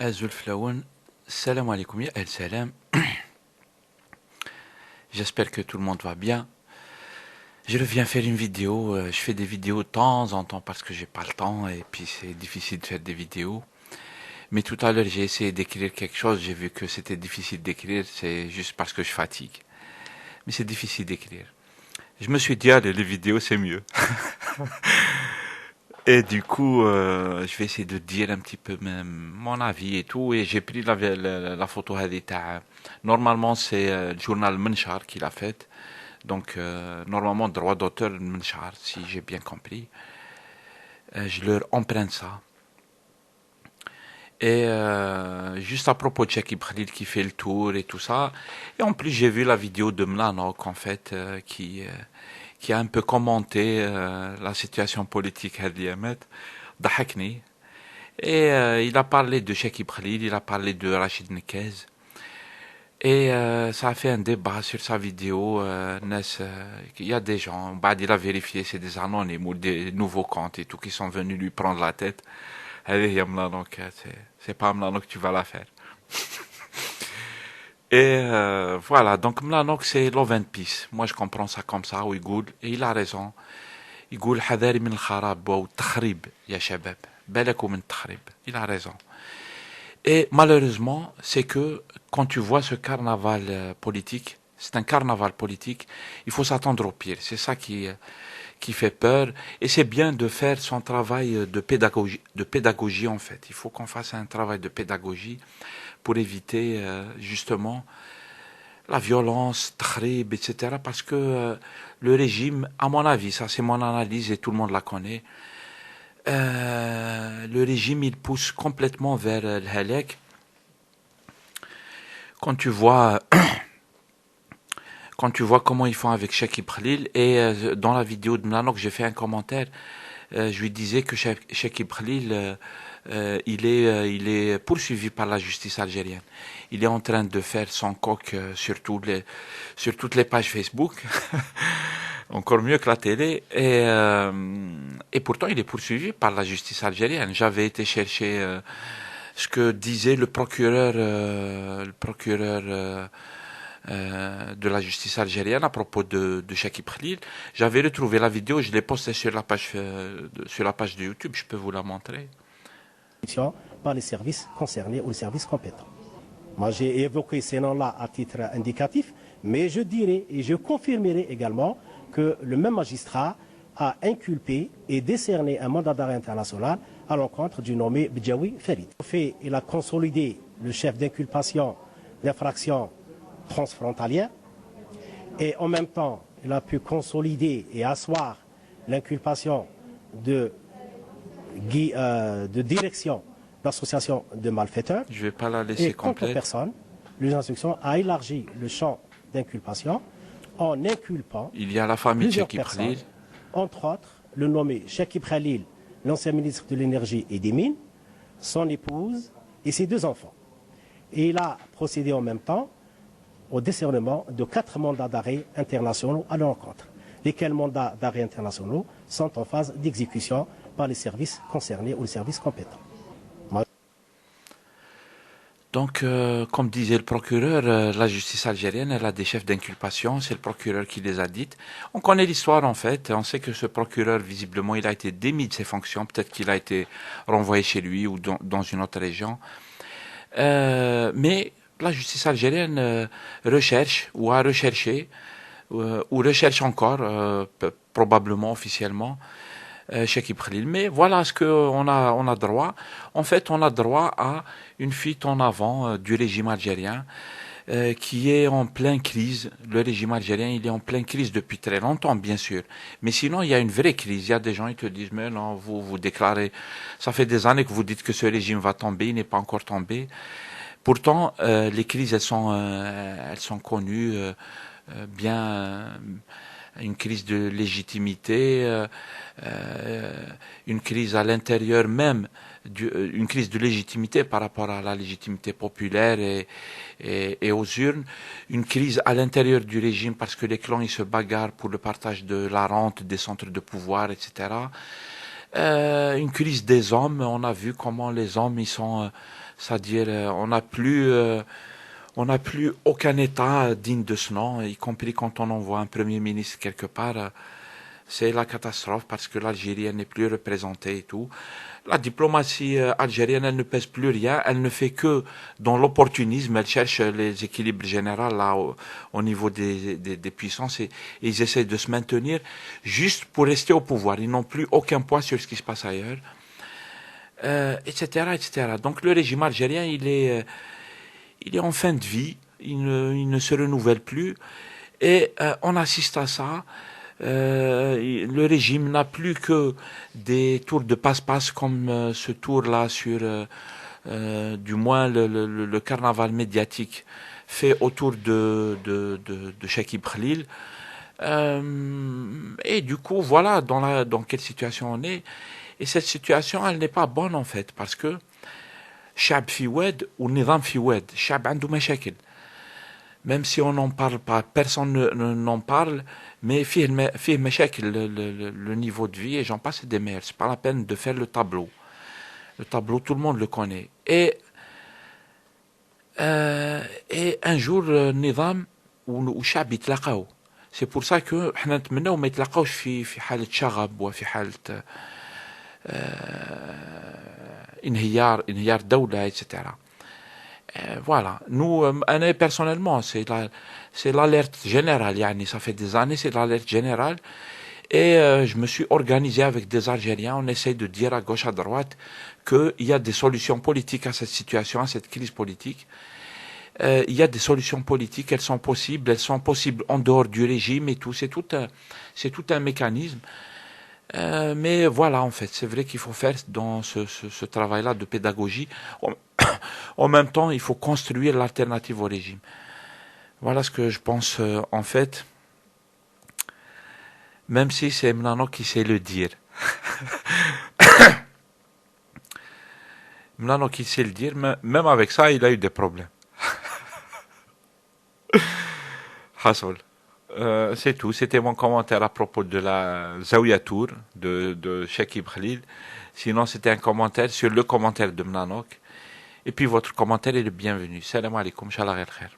Zulflaoun, salam alaikum, ya el salam. J'espère que tout le monde va bien. Je reviens faire une vidéo. Je fais des vidéos de temps en temps parce que j'ai pas le temps et puis c'est difficile de faire des vidéos. Mais tout à l'heure, j'ai essayé d'écrire quelque chose. J'ai vu que c'était difficile d'écrire. C'est juste parce que je fatigue. Mais c'est difficile d'écrire. Je me suis dit, allez, les vidéos, c'est mieux. Et du coup, je vais essayer de dire un petit peu mon avis et tout. Et j'ai pris la photo Hadita. Normalement, c'est le journal Menchar qui l'a faite. Donc, normalement, droit d'auteur Menchar, si j'ai bien compris. Je leur emprunte ça. Et juste à propos de Shakib Khalil qui fait le tour et tout ça. Et en plus, j'ai vu la vidéo de Mlanok, en fait, qui a un peu commenté la situation politique à Diamet. Dahakni. Et il a parlé de Shakib Khalil, il a parlé de Rachid Nekez. Et ça a fait un débat sur sa vidéo. Il y a des gens, bah, il a vérifié, c'est des anonymes ou des nouveaux comptes et tout qui sont venus lui prendre la tête. Allez, Yamla, donc c'est pas Mlano que tu vas la faire. Et voilà, donc Mlanok c'est Love and Peace. Moi je comprends ça comme ça, ويقول, et il a raison. يقول حذاري من الخراب والتخريب يا شباب. بالكم من التخريب. Il a raison. Et malheureusement, c'est que quand tu vois ce carnaval politique, c'est un carnaval politique, il faut s'attendre au pire. C'est ça qui fait peur. Et c'est bien de faire son travail de pédagogie en fait. Il faut qu'on fasse un travail de pédagogie pour éviter justement la violence, trib, etc. Parce que le régime, à mon avis, ça c'est mon analyse et tout le monde la connaît, le régime il pousse complètement vers le halak. Quand tu vois quand tu vois comment ils font avec Shakib Khalil et dans la vidéo de Mlanok j'ai fait un commentaire, je lui disais que Shakib Khalil il est poursuivi par la justice algérienne. Il est en train de faire son coq sur toutes les pages Facebook, encore mieux que la télé, et pourtant il est poursuivi par la justice algérienne. J'avais été chercher ce que disait le procureur de la justice algérienne à propos de Shakib Khalil. J'avais retrouvé la vidéo, je l'ai postée sur la page de YouTube, je peux vous la montrer. Par les services concernés ou les services compétents. Moi, j'ai évoqué ces noms-là à titre indicatif, mais je dirais et je confirmerai également que le même magistrat a inculpé et décerné un mandat d'arrêt international à l'encontre du nommé Bidjawi Farid. Il a consolidé le chef d'inculpation d'infraction transfrontalière et en même temps, il a pu consolider et asseoir l'inculpation de direction d'association de malfaiteurs. Je vais pas la laisser et contre complète. personne, le juge d'instruction a élargi le champ d'inculpation en inculpant Il y a la famille plusieurs Shakib personnes, Khalil. entre autres le nommé Shakib Khalil, l'ancien ministre de l'énergie et des mines, son épouse et ses 2 enfants. Et il a procédé en même temps au décernement de 4 mandats d'arrêt internationaux à l'encontre, lesquels mandats d'arrêt internationaux sont en phase d'exécution par les services concernés ou les services compétents. Donc, comme disait le procureur, la justice algérienne, elle a des chefs d'inculpation, c'est le procureur qui les a dites. On connaît l'histoire en fait, on sait que ce procureur, visiblement, il a été démis de ses fonctions, peut-être qu'il a été renvoyé chez lui ou dans une autre région. Mais la justice algérienne recherche ou a recherché ou recherche encore, probablement officiellement, Shakib Khalil. Mais voilà ce on a droit. En fait, on a droit à une fuite en avant du régime algérien qui est en pleine crise. Le régime algérien, il est en pleine crise depuis très longtemps, bien sûr. Mais sinon, il y a une vraie crise. Il y a des gens qui te disent, mais non, vous déclarez, ça fait des années que vous dites que ce régime va tomber, il n'est pas encore tombé. Pourtant, les crises, elles sont connues bien. Une crise de légitimité, une crise à l'intérieur même, une crise de légitimité par rapport à la légitimité populaire et aux urnes, une crise à l'intérieur du régime parce que les clans ils se bagarrent pour le partage de la rente, des centres de pouvoir, etc. Une crise des hommes. On a vu comment les hommes ils sont, c'est-à-dire on n'a plus aucun État digne de ce nom, y compris quand on envoie un premier ministre quelque part. C'est la catastrophe parce que l'Algérie n'est plus représentée et tout. La diplomatie algérienne, elle ne pèse plus rien, elle ne fait que dans l'opportunisme, elle cherche les équilibres généraux là au niveau des puissances et ils essaient de se maintenir juste pour rester au pouvoir. Ils n'ont plus aucun poids sur ce qui se passe ailleurs, etc., etc. Donc le régime algérien, il est en fin de vie, il ne se renouvelle plus et on assiste à ça. Le régime n'a plus que des tours de passe-passe comme ce tour-là sur, du moins, le carnaval médiatique fait autour de Chekib Khalil. Et du coup, voilà dans quelle situation on est. Et cette situation, elle n'est pas bonne en fait, parce que Chab fi wed ou Nizam fi wed, Chab andou mashakil. Même si on n'en parle pas, personne n'en parle, mais فيه مشاكل le niveau de vie et j'en passe des mers. C'est pas la peine de faire le tableau. Le tableau, tout le monde le connaît. Et un jour, النظام والشعب يتلاقاو. C'est pour ça que احنا نتمناو ما يتلاقاوش في حالة شغب وفي حالة انهيار دولة, etc. Voilà. Nous, personnellement, c'est l'alerte générale. Yani, ça fait des années, c'est l'alerte générale. Et je me suis organisé avec des Algériens. On essaye de dire à gauche, à droite, qu'il y a des solutions politiques à cette situation, à cette crise politique. Il y a des solutions politiques, elles sont possibles en dehors du régime et tout. C'est tout un mécanisme. Mais voilà, en fait, c'est vrai qu'il faut faire dans ce travail-là de pédagogie. En même temps, il faut construire l'alternative au régime. Voilà ce que je pense, en fait, même si c'est Mnano qui sait le dire. Mnano qui sait le dire, mais même avec ça, il a eu des problèmes. Hassol. C'est tout. C'était mon commentaire à propos de la Zawiya Tour de Chekib Khalil. Sinon, c'était un commentaire sur le commentaire de Mnanok. Et puis votre commentaire est le bienvenu. Salam alaikum, shallah el khair.